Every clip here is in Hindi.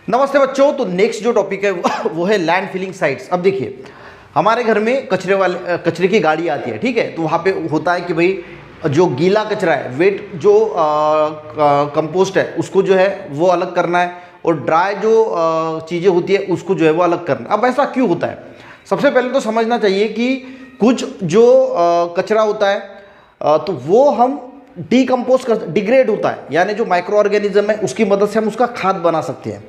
नमस्ते बच्चों। तो नेक्स्ट जो टॉपिक है वो है लैंड फिलिंग साइट्स। अब देखिए, हमारे घर में कचरे की गाड़ी आती है, ठीक है। तो वहाँ पे होता है कि भाई जो गीला कचरा है, वेट जो कंपोस्ट है, उसको जो है वो अलग करना है, और ड्राई जो चीज़ें होती है उसको जो है वो अलग करना है। अब ऐसा क्यों होता है? सबसे पहले तो समझना चाहिए कि कुछ जो कचरा होता है तो वो हम डीकम्पोज कर, डिग्रेड होता है, यानी जो माइक्रो ऑर्गेनिज्म है उसकी मदद से हम उसका खाद बना सकते हैं।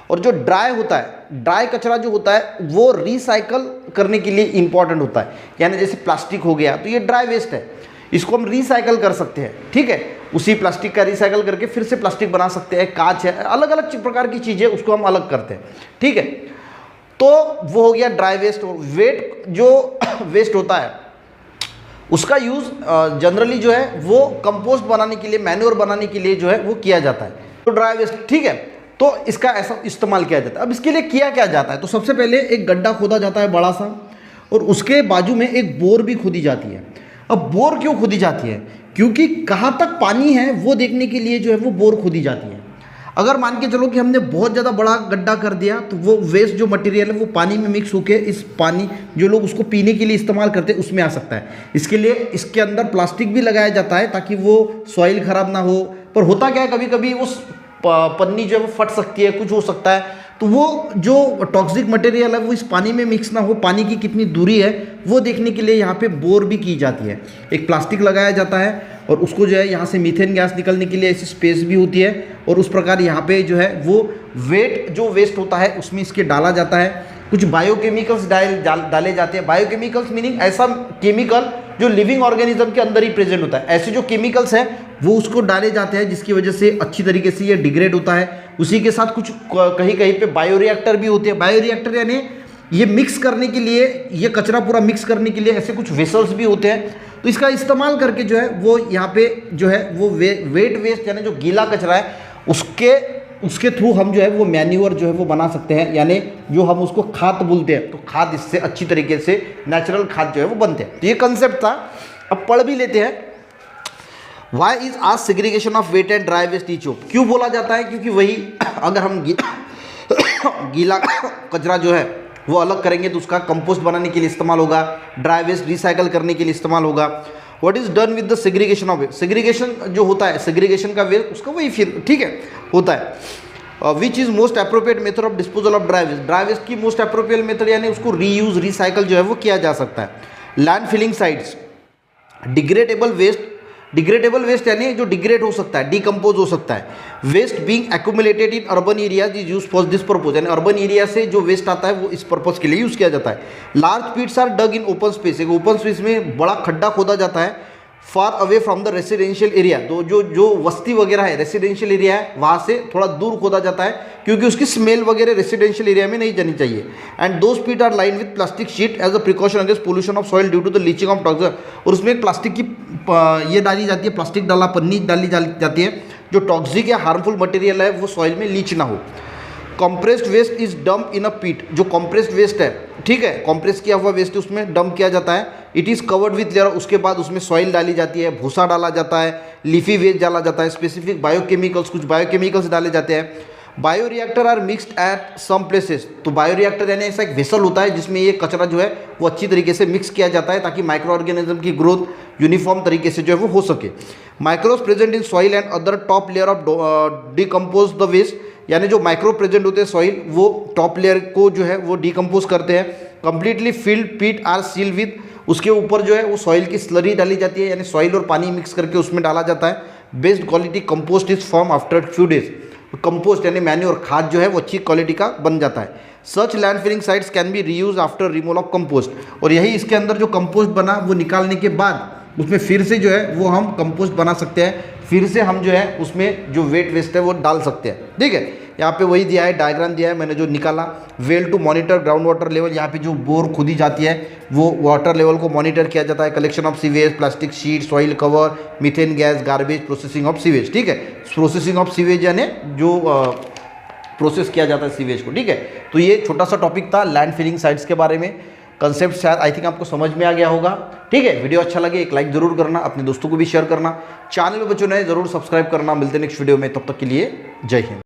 और जो ड्राई होता है, ड्राई कचरा जो होता है वो रिसाइकल करने के लिए इंपॉर्टेंट होता है। यानी जैसे प्लास्टिक हो गया तो ये ड्राई वेस्ट है, इसको हम रिसाइकल कर सकते हैं, ठीक है। उसी प्लास्टिक का रिसाइकल करके फिर से प्लास्टिक बना सकते हैं, कांच है, अलग अलग प्रकार की चीज़ें उसको हम अलग करते हैं, ठीक है। तो वो हो गया ड्राई वेस्ट। और वेट जो वेस्ट होता है उसका यूज़ जनरली जो है वो कंपोस्ट बनाने के लिए, मैन्योर बनाने के लिए जो है वो किया जाता है। तो ड्राई वेस्ट, ठीक है, तो इसका ऐसा इस्तेमाल किया जाता है। अब इसके लिए किया क्या जाता है? तो सबसे पहले एक गड्ढा खोदा जाता है बड़ा सा, और उसके बाजू में एक बोर भी खोदी जाती है। अब बोर क्यों खोदी जाती है? क्योंकि कहाँ तक पानी है वो देखने के लिए जो है वो बोर खोदी जाती है। अगर मान के चलो कि हमने बहुत ज़्यादा बड़ा गड्ढा कर दिया तो वो वेस्ट जो मटेरियल है वो पानी में मिक्स होकर इस पानी जो लोग उसको पीने के लिए इस्तेमाल करते हैं उसमें आ सकता है। इसके लिए इसके अंदर प्लास्टिक भी लगाया जाता है ताकि वो सॉइल खराब ना हो। पर होता क्या है, कभी कभी उस पन्नी जो है वो फट सकती है, कुछ हो सकता है, तो वो जो टॉक्सिक मटेरियल है वो इस पानी में मिक्स ना हो, पानी की कितनी दूरी है वो देखने के लिए यहाँ पे बोर भी की जाती है। एक प्लास्टिक लगाया जाता है और उसको जो है यहाँ से मीथेन गैस निकलने के लिए ऐसी स्पेस भी होती है, और उस प्रकार यहाँ पे जो है वो वेट जो वेस्ट होता है उसमें इसके डाला जाता है। कुछ बायोकेमिकल्स डाले जाते हैं। बायोकेमिकल्स मीनिंग ऐसा केमिकल जो लिविंग ऑर्गेनिज्म के अंदर ही प्रेजेंट होता है। ऐसे जो केमिकल्स हैं वो उसको डाले जाते हैं जिसकी वजह से अच्छी तरीके से ये डिग्रेड होता है। उसी के साथ कुछ कहीं कहीं पे बायोरिएक्टर भी होते हैं। बायोरिएक्टर यानी ये मिक्स करने के लिए, ये कचरा पूरा मिक्स करने के लिए ऐसे कुछ वेसल्स भी होते हैं। तो इसका इस्तेमाल करके जो है वो यहाँ पे जो है वो वेट वेस्ट यानी जो गीला कचरा है उसके थ्रू हम जो है वो मैन्योर जो है वो बना सकते हैं, यानी जो हम उसको खाद बोलते हैं। तो खाद इससे अच्छी तरीके से नेचुरल खाद जो है वो बनते हैं। तो ये कंसेप्ट था। अब पढ़ भी लेते हैं। वाई इज आज segregation of wet and dry waste each of? क्यों बोला जाता है? क्योंकि वही अगर हम गीला कचरा जो है वो अलग करेंगे तो उसका कंपोस्ट बनाने के लिए इस्तेमाल होगा, ड्राई वेस्ट रिसाइकल करने के लिए इस्तेमाल होगा। What is done with the segregation of waste? Segregation जो होता है, सेग्रीगेशन का वेस्ट उसका वही फिर ठीक है होता है। Which is most appropriate method of disposal of dry waste? Dry waste की मोस्ट अप्रोप्रिएट मेथड यानी उसको रीयूज रिसाइकल जो है वो किया जा सकता है। Land filling sites, degradable waste यानी जो डिग्रेड हो सकता है, डिकम्पोज हो सकता है। Waste being accumulated in urban areas is use for this purpose, यानी अर्बन एरिया से जो वेस्ट आता है वो इस पर्पज के लिए यूज किया जाता है। Large pits are dug in open space, एक ओपन स्पेस में बड़ा खड्डा खोदा जाता है। Far away from the residential area, तो जो वस्ती वगैरह है, रेसिडेंशियल एरिया है, वहाँ से थोड़ा दूर खोदा जाता है क्योंकि उसकी स्मेल वगैरह रेसिडेंशियल एरिया में नहीं जानी चाहिए। And those pit are line with plastic sheet as a precaution against pollution of soil due to the leaching of toxin. और उसमें एक प्लास्टिक की ये डाली जाती है, प्लास्टिक डाला पन्नी डाली जाती है जो टॉक्सिक या हार्मफुल मटेरियल है वो सॉइल में लीच ना हो। कंप्रेस्ड वेस्ट इज डम्प इन अ पिट, जो कंप्रेस्ड वेस्ट है, ठीक है, कंप्रेस किया हुआ वेस्ट उसमें डंप किया जाता है। It is covered with layer, उसके बाद उसमें सॉइल डाली जाती है, भूसा डाला जाता है, लीफी वेस्ट डाला जाता है, स्पेसिफिक बायोकेमिकल्स, कुछ बायोकेमिकल्स डाले जाते हैं। Bioreactor are mixed at some places, तो बायोरिएक्टर यानी ऐसा एक वेसल होता है जिसमें ये कचरा जो है वो अच्छी तरीके से मिक्स किया जाता है ताकि माइक्रो ऑर्गेनिज्म की ग्रोथ यूनिफॉर्म तरीके से जो है वो हो सके। Micros present in soil and other top layer of decompose the waste, यानी जो माइक्रो प्रेजेंट होते हैं सॉइल वो टॉप लेयर को जो है वो डिकम्पोज करते हैं। Completely filled pit are seal with, उसके ऊपर जो है वो सॉइल की स्लरी डाली जाती है, यानी सॉइल और पानी मिक्स करके उसमें डाला जाता है। Best quality compost is form after few days, compost यानी मैन्योर खाद जो है वो अच्छी क्वालिटी का बन जाता है। Such land filling sites can be reuse after removal of compost, और यही इसके अंदर जो कंपोस्ट बना वो निकालने के बाद उसमें फिर से जो है वो हम कंपोस्ट बना सकते हैं, फिर से हम जो है उसमें जो वेट वेस्ट है वो डाल सकते हैं, ठीक है। यहाँ पे वही दिया है, डायग्राम दिया है मैंने जो निकाला। Well to monitor ground water level, यहाँ पे जो बोर खुदी जाती है वो वाटर लेवल को मॉनिटर किया जाता है। Collection of sewage, plastic sheet, soil cover, methane gas, garbage, processing of sewage, ठीक है। प्रोसेसिंग ऑफ सीवेज यानी जो प्रोसेस किया जाता है सीवेज को, ठीक है। तो ये छोटा सा टॉपिक था लैंड फिलिंग साइट्स के बारे में। कंसेप्ट शायद आई थिंक आपको समझ में आ गया होगा, ठीक है। वीडियो अच्छा लगे एक लाइक जरूर करना, अपने दोस्तों को भी शेयर करना, चैनल पे बच्चों ने जरूर सब्सक्राइब करना। मिलते हैं नेक्स्ट वीडियो में, तब तक के लिए जय हिंद।